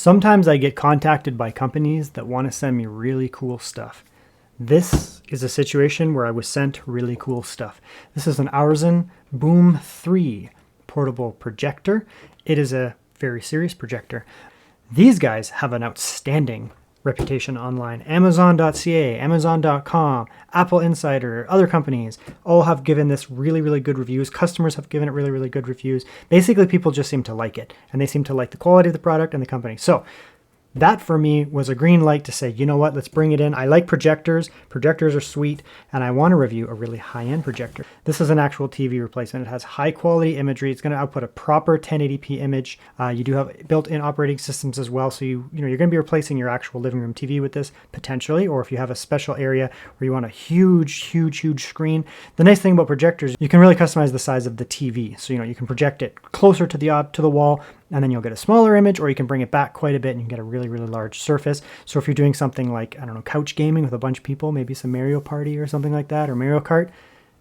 Sometimes I get contacted by companies that want to send me really cool stuff. This is a situation where I was sent really cool stuff. This is an AURZEN Boom 3 portable projector. It is a very serious projector. These guys have an outstanding reputation online. Amazon.ca, Amazon.com, Apple Insider, other companies all have given this really, really good reviews. Customers have given it really, really good reviews. Basically, people just seem to like it, and they seem to like the quality of the product and the company. So that for me was a green light to say, you know what, let's bring it in. I like projectors. Projectors are sweet, and I want to review a really high-end projector. This is an actual TV replacement. It has high-quality imagery. It's going to output a proper 1080p image. You do have built-in operating systems as well, so you're going to be replacing your actual living room TV with this potentially, or if you have a special area where you want a huge screen. The nice thing about projectors, you can really customize the size of the TV. So you can project it closer to the wall, and then you'll get a smaller image, or you can bring it back quite a bit and you can get a really, really large surface. So if you're doing something like, I don't know, couch gaming with a bunch of people, maybe some Mario Party or something like that, or Mario Kart,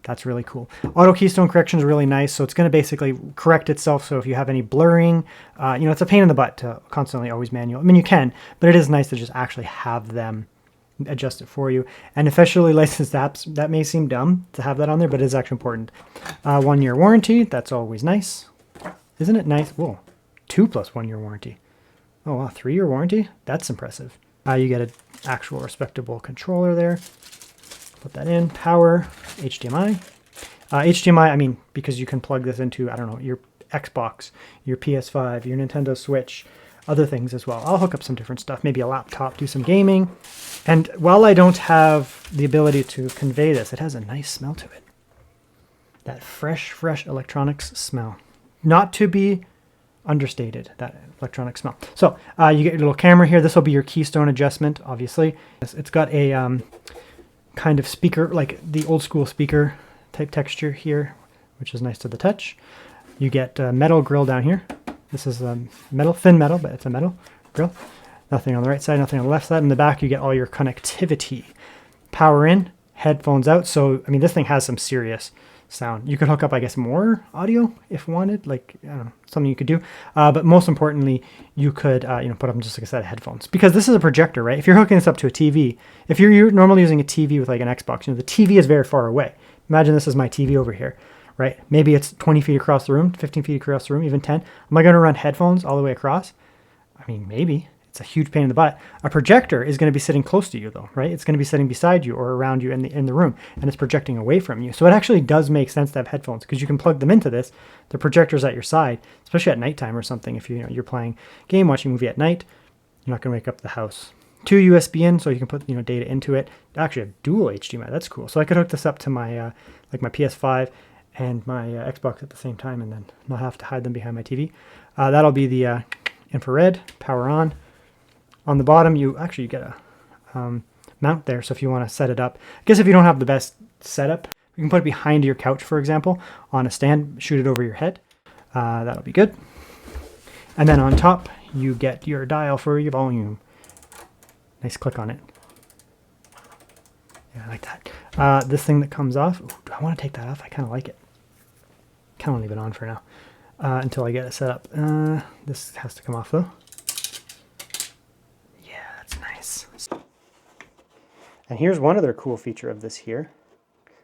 that's really cool. Auto keystone correction is really nice. So it's going to basically correct itself. So if you have any blurring, it's a pain in the butt to constantly always manual. I mean, you can, but it is nice to just actually have them adjust it for you. And officially licensed apps, that may seem dumb to have that on there, but it is actually important. 1 year warranty, that's always nice. Isn't it nice? Whoa. 2+1 year warranty. Oh wow, 3 year warranty? That's impressive. You get an actual respectable controller there. Put that in. Power, HDMI. HDMI, I mean, because you can plug this into, I don't know, your Xbox, your PS5, your Nintendo Switch, other things as well. I'll hook up some different stuff, maybe a laptop, do some gaming. And while I don't have the ability to convey this, it has a nice smell to it. That fresh electronics smell. Not to be understated, that electronic smell. So you get your little camera here. This will be your keystone adjustment, obviously. It's got a kind of speaker, like the old school speaker type texture here, which is nice to the touch. You get a metal grill down here. This is metal, thin metal, but it's a metal grill. Nothing on the right side, nothing on the left side. In the back, you get all your connectivity. Power in, headphones out. So, I mean, this thing has some serious sound. You could hook up, I guess, more audio if wanted, like, I don't know, something you could do. But most importantly, you could, put up just like a set of headphones, because this is a projector, right? If you're hooking this up to a TV, if you're normally using a TV with like an Xbox, the TV is very far away. Imagine this is my TV over here, right? Maybe it's 20 feet across the room, 15 feet across the room, even 10. Am I going to run headphones all the way across? I mean, maybe. It's a huge pain in the butt. A projector is going to be sitting close to you though, right? It's going to be sitting beside you or around you in the room, and it's projecting away from you. So it actually does make sense to have headphones, because you can plug them into this. The projector's at your side, especially at nighttime or something. If you're playing game, watching a movie at night, you're not going to wake up the house. 2 USB in, so you can put data into it. Actually, a dual HDMI. That's cool. So I could hook this up to my my PS5 and my Xbox at the same time, and then not have to hide them behind my TV. That'll be the infrared. Power on. On the bottom, you get a mount there, so if you want to set it up. I guess if you don't have the best setup, you can put it behind your couch, for example, on a stand, shoot it over your head. That'll be good. And then on top, you get your dial for your volume. Nice click on it. Yeah, I like that. This thing that comes off, do I want to take that off? I kind of like it. Kind of leave it on for now until I get it set up. This has to come off though. And here's one other cool feature of this here.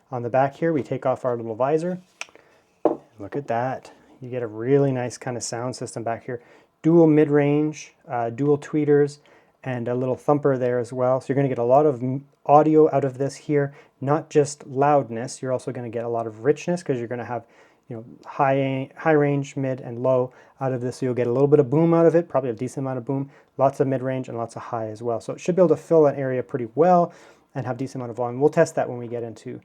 On the back here, we take off our little visor. Look at that. You get a really nice kind of sound system back here. Dual mid-range, dual tweeters, and a little thumper there as well. So you're going to get a lot of audio out of this here, not just loudness. You're also going to get a lot of richness, because you're going to have high range, mid, and low out of this. So you'll get a little bit of boom out of it, probably a decent amount of boom, lots of mid-range, and lots of high as well. So it should be able to fill that area pretty well and have a decent amount of volume. We'll test that when we get into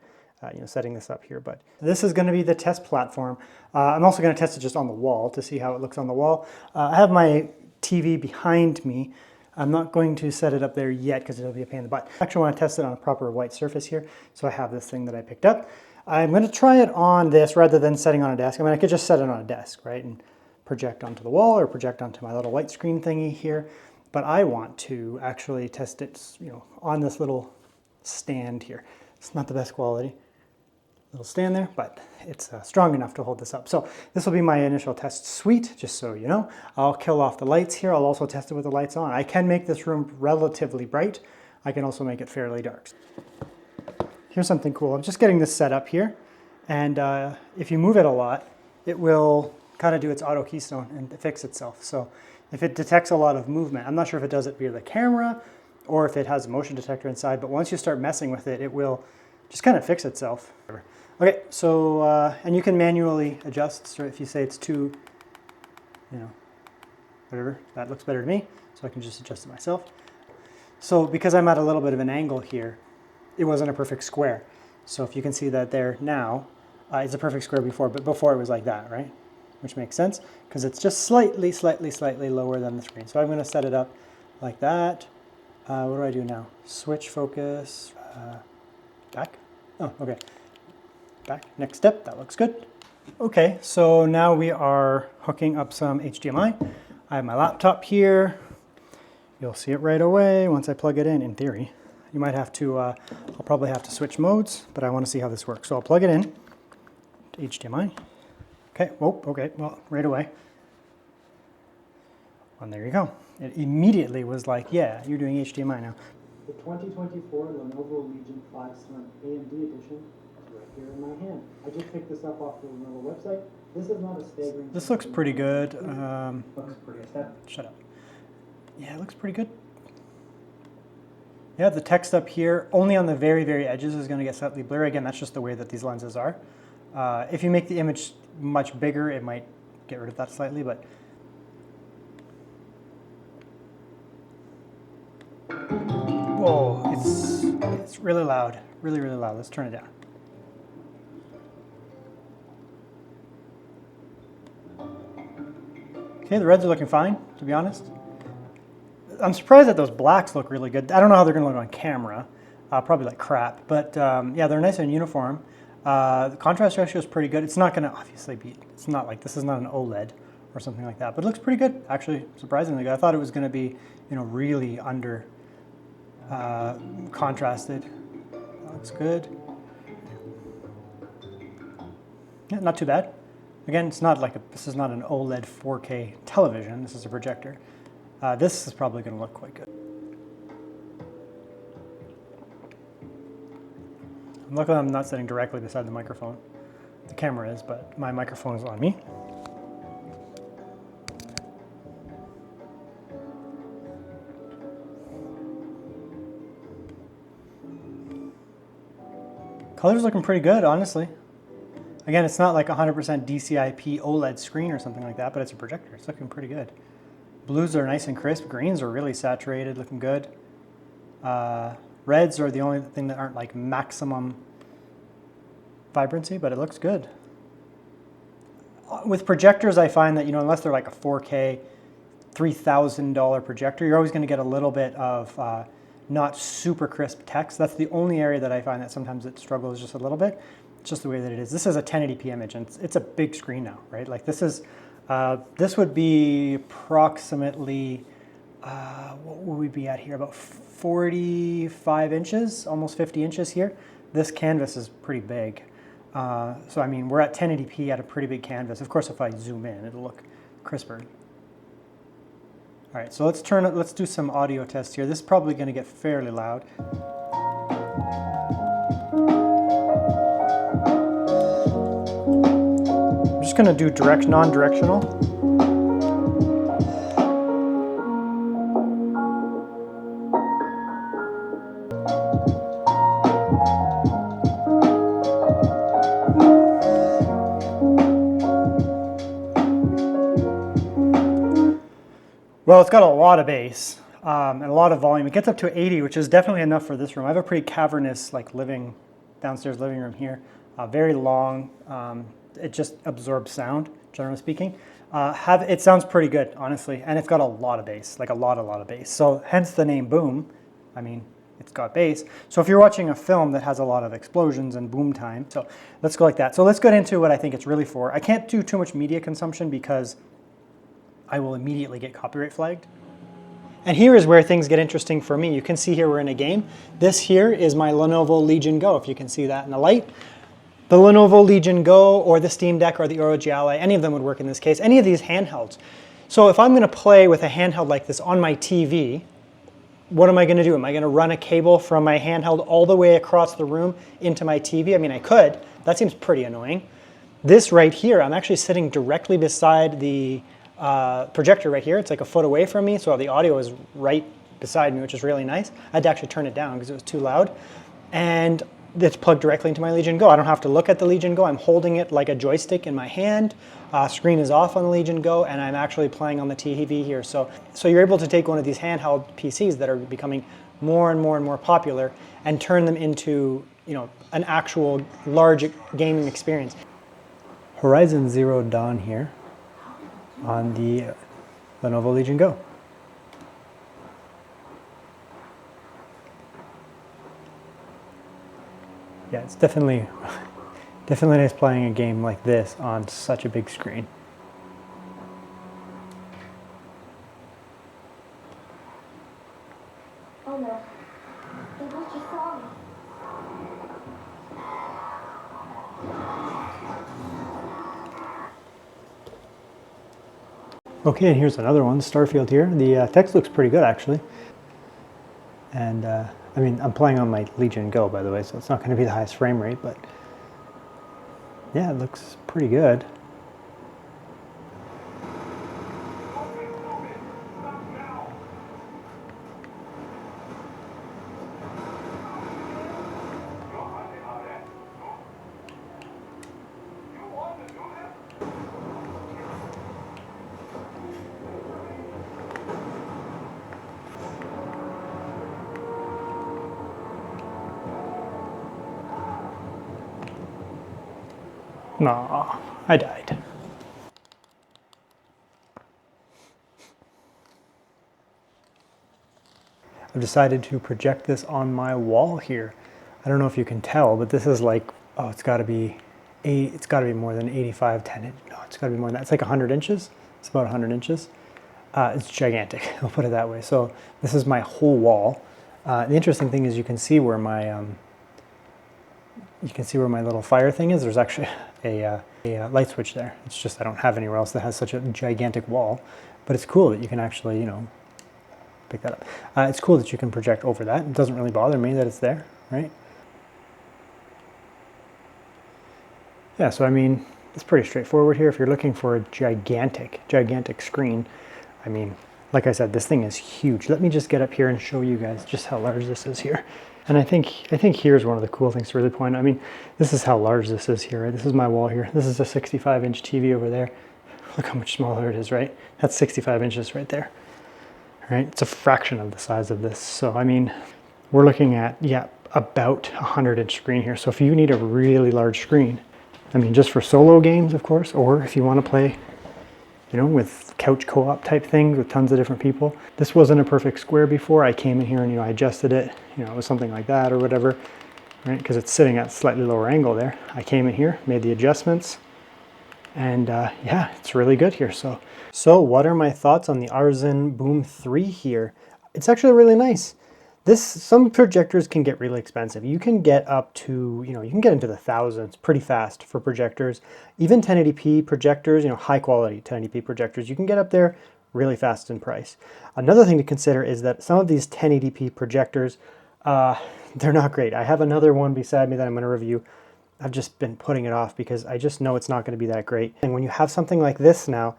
setting this up here. But this is going to be the test platform. I'm also going to test it just on the wall to see how it looks on the wall. I have my TV behind me. I'm not going to set it up there yet because it'll be a pain in the butt. I actually want to test it on a proper white surface here. So I have this thing that I picked up. I'm going to try it on this rather than setting on a desk. I mean, I could just set it on a desk, right, and project onto the wall or project onto my little white screen thingy here. But I want to actually test it, on this little stand here. It's not the best quality. little stand there, but it's strong enough to hold this up. So this will be my initial test suite, just so you know. I'll kill off the lights here. I'll also test it with the lights on. I can make this room relatively bright. I can also make it fairly dark. Here's something cool. I'm just getting this set up here, and if you move it a lot, it will kind of do its auto keystone and fix itself. So if it detects a lot of movement, I'm not sure if it does it via the camera or if it has a motion detector inside, but once you start messing with it, it will just kind of fix itself. Okay, so, and you can manually adjust, so if you say it's too, you know, whatever, that looks better to me, so I can just adjust it myself. So because I'm at a little bit of an angle here, it wasn't a perfect square. So if you can see that there now, it's a perfect square before, but before it was like that, right? Which makes sense, because it's just slightly lower than the screen. So I'm gonna set it up like that. What do I do now? Switch focus, back? Oh, okay. Back, next step, that looks good. Okay, so now we are hooking up some HDMI. I have my laptop here. You'll see it right away once I plug it in theory. You might have to, I'll probably have to switch modes, but I want to see how this works. So I'll plug it in to HDMI. Okay, whoa, okay, well, right away. And there you go. It immediately was like, yeah, you're doing HDMI now. The 2024 Lenovo Legion 5 Slim AMD edition is right here in my hand. I just picked this up off the Lenovo website. This is not a staggering... This looks pretty good. Looks pretty good. Shut up. Yeah, it looks pretty good. Yeah, the text up here, only on the very, very edges is going to get slightly blurry. Again, that's just the way that these lenses are. If you make the image much bigger, it might get rid of that slightly, but... Whoa, it's really loud, really loud. Let's turn it down. Okay, the reds are looking fine, to be honest. I'm surprised that those blacks look really good. I don't know how they're going to look on camera. Probably like crap, but yeah, they're nice and uniform. The contrast ratio is pretty good. It's not going to obviously be, it's not like, this is not an OLED or something like that, but it looks pretty good, actually, surprisingly good. I thought it was going to be, you know, really under contrasted. That looks good. Yeah, not too bad. Again, it's not like this is not an OLED 4K television. This is a projector. This is probably going to look quite good. Luckily, I'm not sitting directly beside the microphone. The camera is, but my microphone is on me. Color's looking pretty good, honestly. Again, it's not like 100% DCI-P OLED screen or something like that, but it's a projector. It's looking pretty good. Blues are nice and crisp. Greens are really saturated, looking good. Reds are the only thing that aren't like maximum vibrancy, but it looks good. With projectors, I find that, you know, unless they're like a 4K, $3,000 projector, you're always going to get a little bit of not super crisp text. That's the only area that I find that sometimes it struggles just a little bit. It's just the way that it is. This is a 1080p image, and it's a big screen now, right? Like this is, this would be approximately, what would we be at here? About 45 inches, almost 50 inches here. This canvas is pretty big. So I mean, we're at 1080p at a pretty big canvas. Of course, if I zoom in, it'll look crisper. All right, so let's do some audio tests here. This is probably going to get fairly loud. I'm just going to do non-directional. Well, it's got a lot of bass and a lot of volume. It gets up to 80, which is definitely enough for this room. I have a pretty cavernous, like, downstairs living room here. Very long. It just absorbs sound, generally speaking. It sounds pretty good, honestly, and it's got a lot of bass, like a lot of bass. So hence the name Boom. I mean, it's got bass. So if you're watching a film that has a lot of explosions and boom time, so let's go like that. So let's get into what I think it's really for. I can't do too much media consumption because I will immediately get copyright flagged. And here is where things get interesting for me. You can see here we're in a game. This here is my Lenovo Legion Go, if you can see that in the light. The Lenovo Legion Go or the Steam Deck or the ROG Ally, any of them would work in this case, any of these handhelds. So if I'm going to play with a handheld like this on my TV, what am I going to do? Am I going to run a cable from my handheld all the way across the room into my TV? I mean, I could. That seems pretty annoying. This right here, I'm actually sitting directly beside the projector right here. It's like a foot away from me, so the audio is right beside me, which is really nice. I had to actually turn it down because it was too loud. And it's plugged directly into my Legion Go. I don't have to look at the Legion Go. I'm holding it like a joystick in my hand. Screen is off on the Legion Go, and I'm actually playing on the TV here. So you're able to take one of these handheld PCs that are becoming more and more and more popular and turn them into, you know, an actual large gaming experience. Horizon Zero Dawn here on the Lenovo Legion Go. Yeah, it's definitely nice playing a game like this on such a big screen. Oh no, they must have saw me. Okay, and here's another one, Starfield here. The text looks pretty good actually. And I mean, I'm playing on my Legion Go, by the way, so it's not going to be the highest frame rate, but yeah, it looks pretty good. Nah, I died. I've decided to project this on my wall here. I don't know if you can tell, but this is like, oh, it's got to be more than 85, 10. No, it's got to be more than that. It's like 100 inches. It's about 100 inches. It's gigantic, I'll put it that way. So this is my whole wall. The interesting thing is you can see where my little fire thing is. There's actually a light switch there. It's just I don't have anywhere else that has such a gigantic wall. But it's cool that you can actually, you know, pick that up. It's cool that you can project over that. It doesn't really bother me that it's there, right? Yeah, so I mean, it's pretty straightforward here. If you're looking for a gigantic screen, I mean, like I said, this thing is huge. Let me just get up here and show you guys just how large this is here. And I think here's one of the cool things to really point out. I mean, this is how large this is here, right? This is my wall here. This is a 65-inch TV over there. Look how much smaller it is, right? That's 65 inches right there, right? It's a fraction of the size of this. So, I mean, we're looking at, yeah, about a 100-inch screen here. So if you need a really large screen, I mean, just for solo games, of course, or if you want to play, you know, with couch co-op type things with tons of different people. This wasn't a perfect square before. I came in here and, you know, I adjusted it, you know, it was something like that or whatever, right? Because it's sitting at a slightly lower angle there. I came in here, made the adjustments, and yeah, it's really good here. So what are my thoughts on the AURZEN Boom 3 here? It's actually really nice. Some projectors can get really expensive. You can get up to, you know, you can get into the thousands pretty fast for projectors. Even 1080p projectors, you know, high quality 1080p projectors, you can get up there really fast in price. Another thing to consider is that some of these 1080p projectors, they're not great. I have another one beside me that I'm going to review. I've just been putting it off because I just know it's not going to be that great. And when you have something like this now,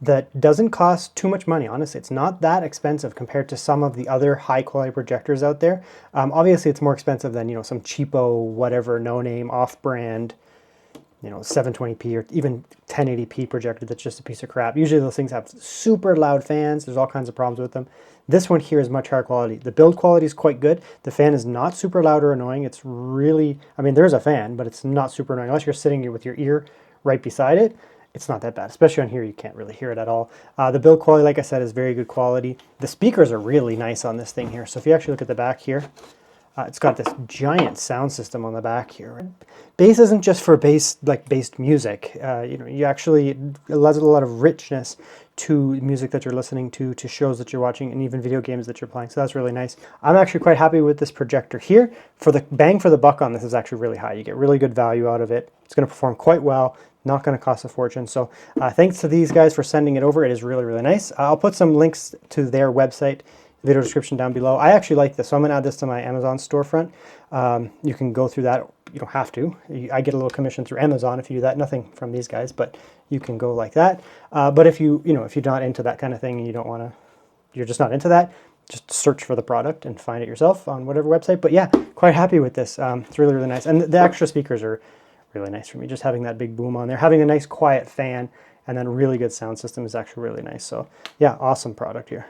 that doesn't cost too much money, honestly. It's not that expensive compared to some of the other high quality projectors out there. Obviously it's more expensive than, you know, some cheapo, whatever, no name, off brand, you know, 720p or even 1080p projector that's just a piece of crap. Usually those things have super loud fans. There's all kinds of problems with them. This one here is much higher quality. The build quality is quite good. The fan is not super loud or annoying. It's really, I mean, there's a fan, but it's not super annoying. Unless you're sitting here with your ear right beside it, it's not that bad. Especially on here, you can't really hear it at all. The build quality, like I said, is very good quality. The speakers are really nice on this thing here. So if you actually look at the back here, It's got this giant sound system on the back here. Bass isn't just for bass, like based music. You know, you actually, it allows a lot of richness to music that you're listening to shows that you're watching, and even video games that you're playing. So that's really nice. I'm actually quite happy with this projector here. For the bang for the buck on this is actually really high. You get really good value out of it. It's going to perform quite well. Not going to cost a fortune. So thanks to these guys for sending it over. It is really, really nice. I'll put some links to their website, video description down below. I actually like this, so I'm going to add this to my Amazon storefront. You can go through that. You don't have to. I get a little commission through Amazon if you do that. Nothing from these guys, but you can go like that. But if if you're not into that kind of thing and you don't want to, you're just not into that, just search for the product and find it yourself on whatever website. But yeah, quite happy with this. It's really, really nice. And the extra speakers are really nice for me. Just having that big boom on there, having a nice quiet fan, and then a really good sound system is actually really nice. So yeah, awesome product here.